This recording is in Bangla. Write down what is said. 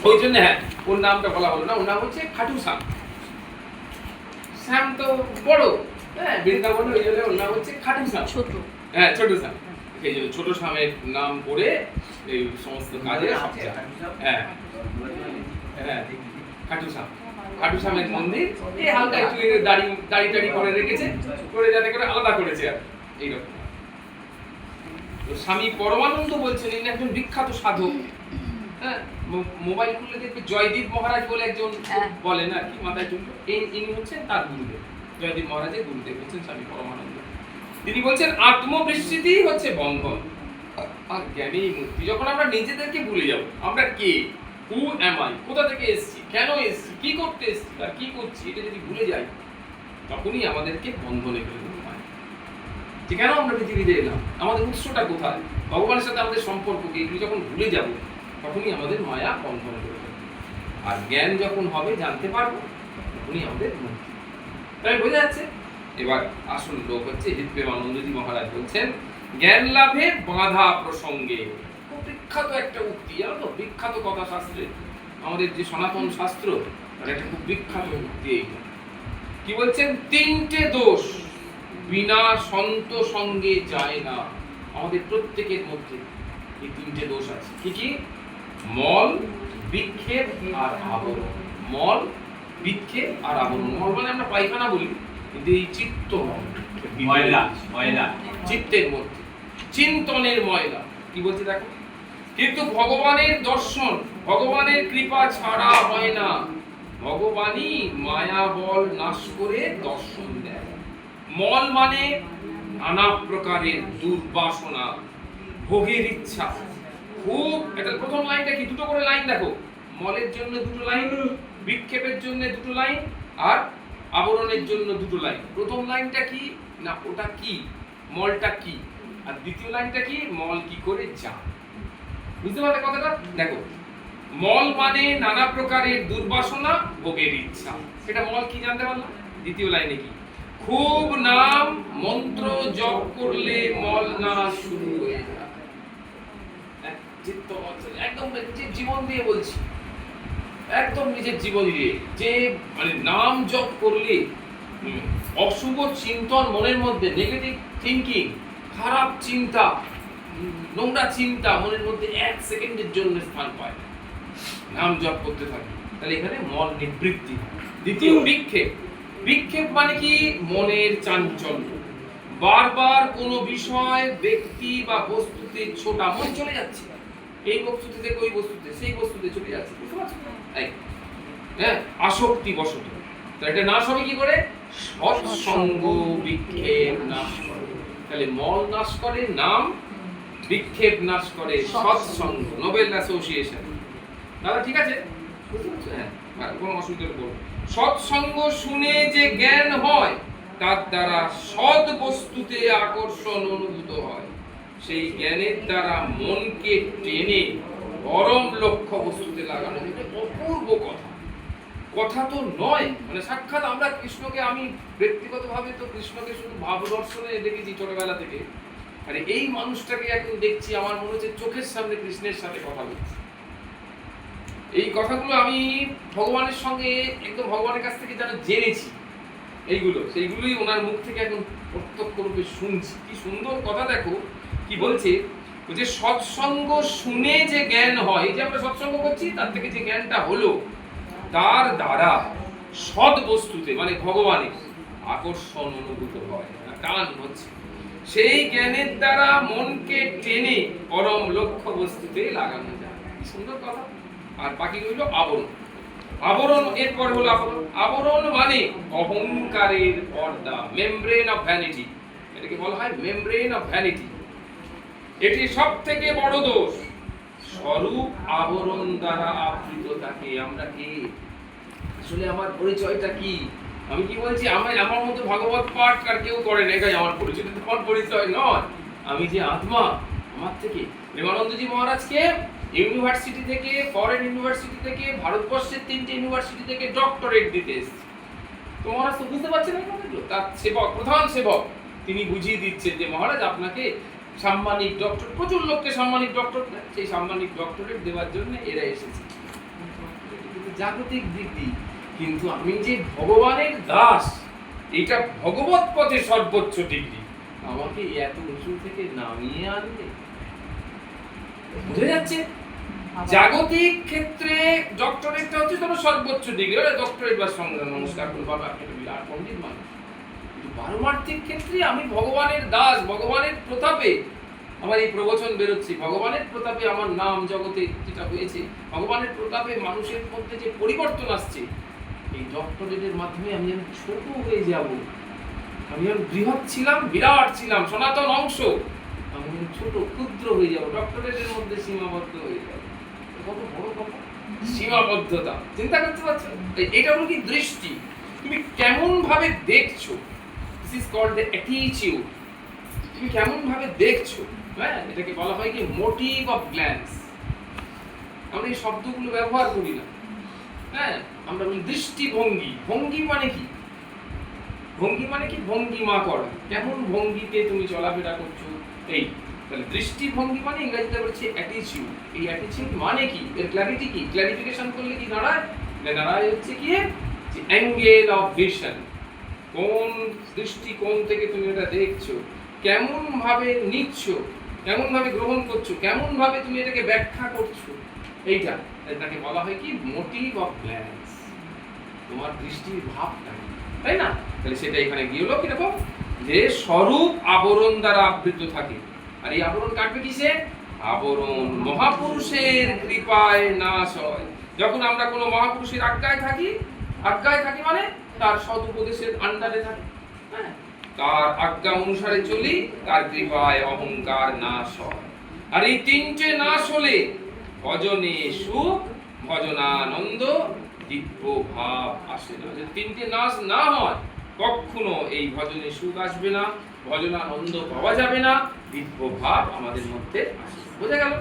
ওই জন্য হ্যাঁ ওর নামটা বলা হলো না, ওর নাম হচ্ছে খাটু শ্যাম। শ্যাম তো বড়, হ্যাঁ বৃন্দাবনে, ওই জন্য ওর নাম হচ্ছে খাটু শ্যাম, ছোট, হ্যাঁ ছোট শ্যাম। এই জন্য ছোট শ্যামের নাম করে এই সমস্ত কাজে হ্যাঁ হ্যাঁ খাটু শ্যাম। খাটু শ্যামের মন্দির এই হালকা একটু দাড়ি টাড়ি করে রেখেছে, করে যাতে করে আলাদা করেছে আর এইরকম। তো স্বামী পরমানন্দ বলছেন ইনি একজন বিখ্যাত সাধক। হ্যাঁ মোবাইল খুললে দেখবে জয়দীপ মহারাজ বলে একজন বলেন আর কি মাথায় চুলকে, ইনি হচ্ছেন তার গুরুদেব। জয়দীপ মহারাজের গুরুদেব হচ্ছেন স্বামী পরমানন্দ। তিনি বলছেন আত্মবিস্মৃতি হচ্ছে বন্ধন আর জ্ঞানেই মুক্তি। যখন আমরা নিজেদেরকে ভুলে যাব, আমরা কে, হু অ্যাম আই, কোথা থেকে এসেছি, কেন এসেছি, কি করতে এসেছি আর কি করছি, এটা যদি ভুলে যাই তখনই আমাদেরকে বন্ধনে ফেলে দেবে মায়া। যে কেন আমরা পৃথিবীতে এলাম, আমাদের উৎসটা কোথায়, ভগবানের সাথে আমাদের সম্পর্ক কি, এগুলি যখন ভুলে যাব তখনই আমাদের মায়া বন্ধনে ফেলে দেবে। আর জ্ঞান যখন হবে, জানতে পারবো, তখনই আমাদের মুক্তি। তাই বোঝা যাচ্ছে। এবার আসল লোক হচ্ছে হিতপ্রেমানন্দজি মহারাজ বলছেন জ্ঞান লাভে বাধা প্রসঙ্গে। খুব বিখ্যাত একটা উক্তি, জানো তো, বিখ্যাত কথা শাস্ত্রে, আমাদের যে সনাতন শাস্ত্র তার একটা খুব বিখ্যাত উক্তি এইটা। কি বলছেন, তিনটে দোষ বিনা সন্ত সঙ্গে যায় না। আমাদের প্রত্যেকের মধ্যে এই তিনটে দোষ আছে। কি কি? মল, বিক্ষেপ আর আবরণ। মল, বিক্ষেপ আর আবরণ। মল মানে আমরা পায়খানা বলি, কিন্তু এই চিত্ত ময়লা, ময়লা চিত্তের মধ্যে, চিন্তনের ময়লা। কি বলছে দেখো, কিন্তু ভগবানের দর্শন, ভগবানের কৃপা ছাড়া হয় না। ভগবানই মায়া বল নাশ করে দর্শন দেয়। মল মানে নানা প্রকারের দুর্বাসনা, ভোগের ইচ্ছা। খুব এটা প্রথম লাইনটা কি, দুটো করে লাইন দেখো, মলের জন্য দুটো লাইন, বিক্ষেপের জন্য দুটো লাইন, আর আবরণের জন্য দুটো লাইন। প্রথম লাইনটা কি না, ওটা কি, মলটা কি, আর দ্বিতীয় লাইনটা কি, মল কি করে যা। বুঝতে পারলে কথাটা? দেখো, মল মানে নানা প্রকারের দুর্বাসনা, ভোগের ইচ্ছা। সেটা মল কি জানতে পারলাম। দ্বিতীয় লাইনে কি, খুব নাম মন্ত্র জপ করলে মল না শুরু হয়ে যায়। একদম নিজের জীবন দিয়ে বলছি, একদম নিজের জীবন দিয়ে, যে মানে নাম জপ করলে অশুভ চিন্তন মনের মধ্যে, নেগেটিভ থিঙ্কিং, খারাপ চিন্তা, নোংরা চিন্তা মনের মধ্যে এক সেকেন্ডের জন্য স্থান পায়। নাম জপ করতে থাকে, তাহলে এখানে মন নিবৃত্তি। দ্বিতীয় বিক্ষেপ। বিক্ষেপ মানে কি, মনের চাঞ্চল্য, বারবার কোনো বিষয়, ব্যক্তি বা বস্তুতে ছোটা মন চলে যাচ্ছে, এই বস্তুতে থেকে ওই বস্তুতে, সেই বস্তুতে চলে যাচ্ছে। বুঝতে পারছো? হ্যাঁ, আসক্তি বশত। তো এটা নাশ হবে কি করে? সৎসঙ্গ বিক্ষেপ নাশ করে। তাহলে মল নাশ করে নাম, বিক্ষেপ নাশ করে সৎসঙ্গ, নোবেল অ্যাসোসিয়েশন। দাদা ঠিক আছে? বুঝতে পারছো? হ্যাঁ, কোনো অসুবিধা নেই। সৎসঙ্গ শুনে যে জ্ঞান হয়, তার দ্বারা সৎ বস্তুতে আকর্ষণ অনুভূত হয়। সেই জ্ঞানের দ্বারা মনকে টেনে পরম লক্ষ্য বস্তুতে লাগানো। এটা অপূর্ব কথা। কথা তো নয়, মানে সাক্ষাৎ আমরা কৃষ্ণকে, আমি ব্যক্তিগতভাবে তো কৃষ্ণকে শুধু ভাব দর্শনে দেখেছি ছোটবেলা থেকে, আর এই মানুষটাকে এখন দেখছি, আমার মনে হচ্ছে চোখের সামনে কৃষ্ণের সাথে কথা বলছি। এই কথাগুলো আমি ভগবানের সঙ্গে একদম ভগবানের কাছ থেকে যারা জেনেছি এইগুলো, সেইগুলোই ওনার মুখ থেকে এখন প্রত্যক্ষ রূপে শুনছি। কি সুন্দর কথা দেখো, কি বলছে, যে সৎসঙ্গ শুনে যে জ্ঞান হয়, এই যে আমরা সৎসঙ্গ করছি, তার থেকে যে জ্ঞানটা হলো, তার দ্বারা সৎ বস্তুতে মানে ভগবানের আকর্ষণ অনুভূত হয়, টান হচ্ছে। সেই জ্ঞানের দ্বারা মনকে টেনে পরম লক্ষ্য বস্তুতে লাগানো যায়। কি সুন্দর কথা। আর বাকি রইল আবরণ। আবরণ, এরপর হলো আবরণ। আবরণ মানে অহংকারের পর্দা, মেমব্রেন অফ ভ্যানিটি। এটাকে বলা হয় মেমব্রেন অফ ভ্যানিটি। এটি সব থেকে বড় দোষ। স্বরূপ আবরণ দ্বারা আবৃত থাকে। আমরা কে, আসলে আমার পরিচয়টা কি, আমি কি বলছি, আমার মতো ভাগবত পাঠ আর কেউ করে না, এটাই আমার পরিচয়। তোমার পরিচয় নয়, আমি যে আত্মা, আমার থেকে। প্রেমানন্দজি মহারাজকে ইউনিভার্সিটি থেকে, ফরেন ইউনিভার্সিটি থেকে, ভারতবর্ষের 3টে ইউনিভার্সিটি থেকে ডক্টরেট দিতে এসেছে। তো মহারাজ তো বুঝতে পারছেন না কথাগুলো। তার সেবক, প্রধান সেবক, তিনি বুঝিয়ে দিচ্ছেন যে মহারাজ আপনাকে সাম্মানিক ডক্টর, প্রচুর লোককে সাম্মানিক ডক্টর, সেই সাম্মানিক ডক্টরেট দেওয়ার জন্য এরা এসেছে। জাগতিক ডিগ্রি, কিন্তু আমি যে ভগবানের দাস, এটা ভগবত পথে সর্বোচ্চ ডিগ্রি, আমাকে এত উঁচু থেকে নামিয়ে আনবে। বুঝে যাচ্ছে? জাগতিক ক্ষেত্রে ডক্টরেটটা হচ্ছে তোমার সর্বোচ্চ ডিগ্রি, ডক্টরেট বা সংগ্রাম, নমস্কার বাবা, আপনি একটা বিরাট পণ্ডিত মানুষ। কিন্তু পারমার্থিক ক্ষেত্রে আমি ভগবানের দাস, ভগবানের প্রতাপে আমার এই প্রবচন বেরোচ্ছে, ভগবানের প্রতাপে আমার নাম জগতে যেটা হয়েছে, ভগবানের প্রতাপে মানুষের মধ্যে যে পরিবর্তন আসছে, এই ডক্টরেটের মাধ্যমে আমি ছোট হয়ে যাব। আমি বৃহৎ ছিলাম, বিরাট ছিলাম, সনাতন অংশ, আমি ছোট ক্ষুদ্র হয়ে যাব, ডক্টরেটের মধ্যে সীমাবদ্ধ হয়ে যাব। কত বড় কথা, সীমাবদ্ধতা। চিন্তা করতে পারছো? এটা হলো কি দৃষ্টি, তুমি কেমন ভাবে দেখছো। This is called the attitude. তুমি কেমন ভাবে দেখছো, হ্যাঁ, এটাকে বলা হয় কি মোটিভ অফ গ্ল্যান্স। আমরা এই শব্দগুলো ব্যবহার করি না, হ্যাঁ, আমরা বলি দৃষ্টিভঙ্গি। ভঙ্গি মানে কি? ভঙ্গি মানে কি? ভঙ্গিমা করা, কেমন ভঙ্গিতে তুমি চলাফেরা করছো, এই। তাহলে দৃষ্টিভঙ্গি মানে ইংরেজিতে বলছে অ্যাটিটিউড। এই অ্যাটিটিউড মানে কি? এর ক্ল্যারিটি কি? ক্ল্যারিফিকেশন করলে কি দাঁড়ায়? দাঁড়ায় হচ্ছে কি যে অ্যাঙ্গেল অফ ভিশন। কোন দৃষ্টিকোণ থেকে তুমি এটা দেখছো, কেমন ভাবে নিচ্ছ, কেমন ভাবে গ্রহণ করছো, কেমন ভাবে তুমি এটাকে ব্যাখ্যা করছো, এইটা এটাকে বলা হয় কি মোটিভ অফ গ্ল্যান্স। তোমার দৃষ্টির ভাবটা, তাই না? তাহলে সেটা এখানে গিয়ে হলো কিরকম, যে স্বরূপ আবরণ দ্বারা আবৃত থাকে। আর এই আবরণ কাটবে কিসে? আবরণ মহাপুরুষের কৃপায় নাশ হয়। যখন আমরা কোনো মহাপুরুষের আজ্ঞায় থাকি মানে তার সৎ উপদেশের আন্ডারে থাকি, হ্যাঁ, তার আজ্ঞা অনুসারে চলি, তার কৃপায় অহংকার নাশ হয়। আর এই তিনটে নাশ হলে ভজনে সুখ, ভজনানন্দ, দিব্য ভাব আসে না। যদি তিনটে নাশ না হয়, কখনো এই ভজনে সুখ আসবে না, ভজনানন্দ পাওয়া যাবে না, দিব্য ভাব আমাদের মধ্যে আসবে। বোঝা গেল?